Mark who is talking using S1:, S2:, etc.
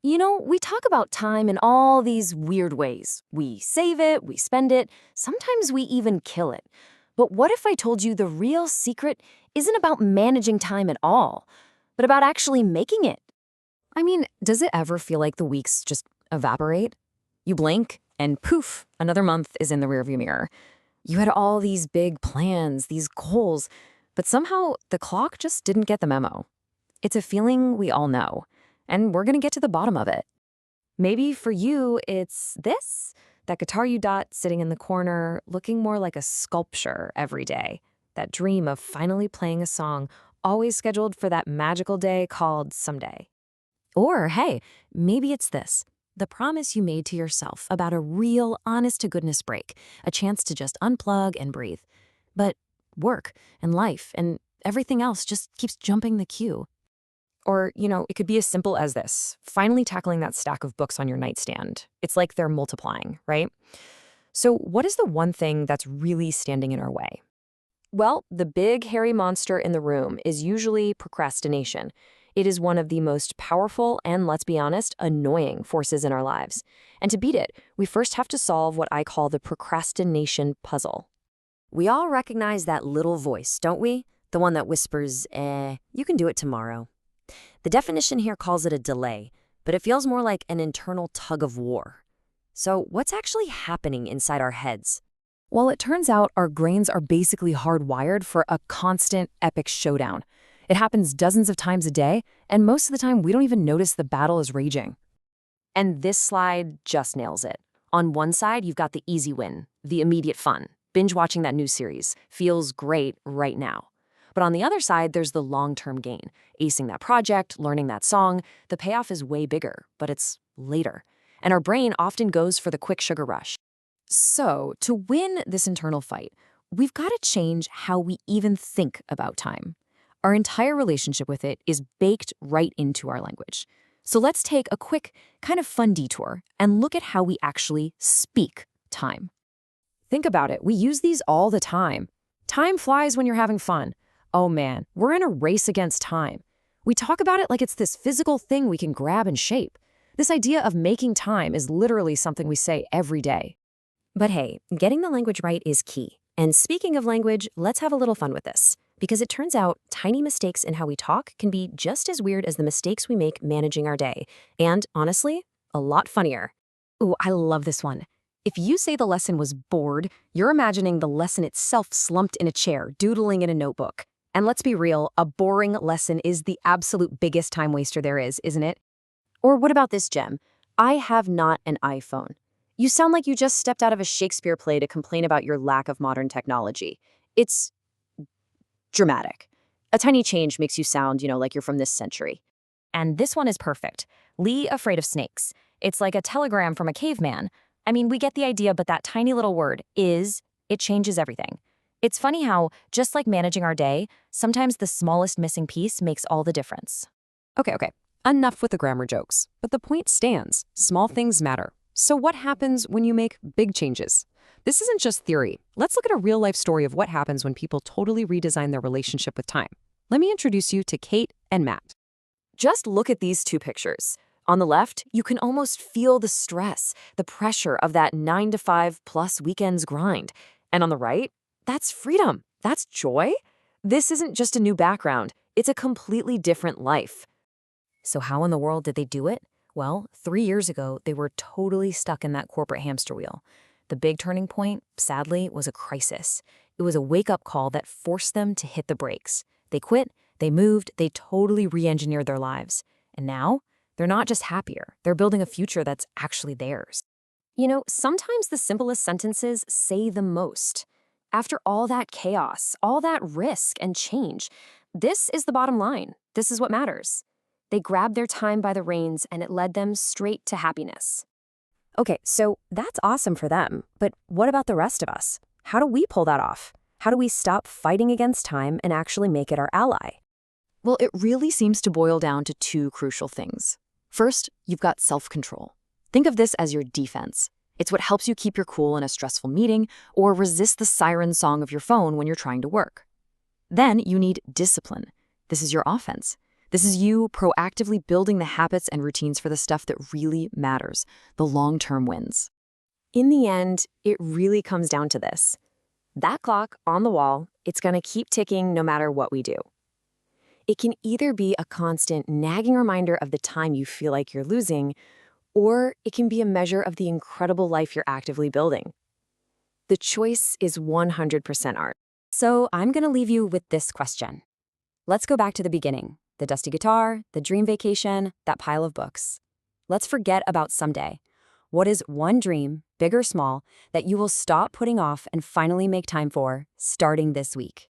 S1: We talk about time in all these weird ways. We save it, we spend it, sometimes we even kill it. But what if I told you the real secret isn't about managing time at all, but about actually making it?
S2: Does it ever feel like the weeks just evaporate? You blink, and poof, another month is in the rearview mirror. You had all these big plans, these goals, but somehow the clock just didn't get the memo. It's a feeling we all know, and we're gonna get to the bottom of it. Maybe for you, it's this, that guitar you got sitting in the corner, looking more like a sculpture every day. That dream of finally playing a song, always scheduled for that magical day called someday. Or, hey, maybe it's this, the promise you made to yourself about a real, honest-to-goodness break, a chance to just unplug and breathe. But work and life and everything else just keeps jumping the queue. Or, it could be as simple as this, finally tackling that stack of books on your nightstand. It's like they're multiplying, right? So what is the one thing that's really standing in our way? Well, the big hairy monster in the room is usually procrastination. It is one of the most powerful and, let's be honest, annoying forces in our lives. And to beat it, we first have to solve what I call the procrastination puzzle. We all recognize that little voice, don't we? The one that whispers, you can do it tomorrow. The definition here calls it a delay, but it feels more like an internal tug of war. So what's actually happening inside our heads? Well, it turns out our brains are basically hardwired for a constant, epic showdown. It happens dozens of times a day, and most of the time we don't even notice the battle is raging. And this slide just nails it. On one side, you've got the easy win, the immediate fun. Binge watching that new series feels great right now. But on the other side, there's the long-term gain. Acing that project, learning that song, the payoff is way bigger, but it's later. And our brain often goes for the quick sugar rush. So, to win this internal fight, we've got to change how we even think about time. Our entire relationship with it is baked right into our language. So let's take a quick, kind of fun detour and look at how we actually speak time. Think about it. We use these all the time. Time flies when you're having fun. Oh man, we're in a race against time. We talk about it like it's this physical thing we can grab and shape. This idea of making time is literally something we say every day. But hey, getting the language right is key. And speaking of language, let's have a little fun with this. Because it turns out tiny mistakes in how we talk can be just as weird as the mistakes we make managing our day. And honestly, a lot funnier. Ooh, I love this one. If you say the lesson was bored, you're imagining the lesson itself slumped in a chair, doodling in a notebook. And let's be real, a boring lesson is the absolute biggest time waster there is, isn't it? Or what about this gem? I have not an iPhone. You sound like you just stepped out of a Shakespeare play to complain about your lack of modern technology. It's dramatic. A tiny change makes you sound, like you're from this century. And this one is perfect. Lee afraid of snakes. It's like a telegram from a caveman. We get the idea, but that tiny little word is, it changes everything. It's funny how, just like managing our day, sometimes the smallest missing piece makes all the difference. Okay. Enough with the grammar jokes. But the point stands. Small things matter. So what happens when you make big changes? This isn't just theory. Let's look at a real-life story of what happens when people totally redesign their relationship with time. Let me introduce you to Kate and Matt. Just look at these two pictures. On the left, you can almost feel the stress, the pressure of that 9-to-5 plus weekends grind. And on the right, that's freedom. That's joy. This isn't just a new background. It's a completely different life. So how in the world did they do it? Well, 3 years ago, they were totally stuck in that corporate hamster wheel. The big turning point, sadly, was a crisis. It was a wake-up call that forced them to hit the brakes. They quit, they moved, they totally re-engineered their lives. And now, they're not just happier, they're building a future that's actually theirs. Sometimes the simplest sentences say the most. After all that chaos, all that risk and change, this is the bottom line. This is what matters. They grabbed their time by the reins and it led them straight to happiness. Okay, so that's awesome for them, but what about the rest of us? How do we pull that off? How do we stop fighting against time and actually make it our ally? Well, it really seems to boil down to two crucial things. First, you've got self-control. Think of this as your defense. It's what helps you keep your cool in a stressful meeting or resist the siren song of your phone when you're trying to work. Then you need discipline. This is your offense. This is you proactively building the habits and routines for the stuff that really matters, the long-term wins.
S1: In the end, it really comes down to this. That clock on the wall, it's going to keep ticking no matter what we do. It can either be a constant nagging reminder of the time you feel like you're losing, or it can be a measure of the incredible life you're actively building. The choice is 100% art. So I'm going to leave you with this question. Let's go back to the beginning. The dusty guitar, the dream vacation, that pile of books. Let's forget about someday. What is one dream, big or small, that you will stop putting off and finally make time for, starting this week?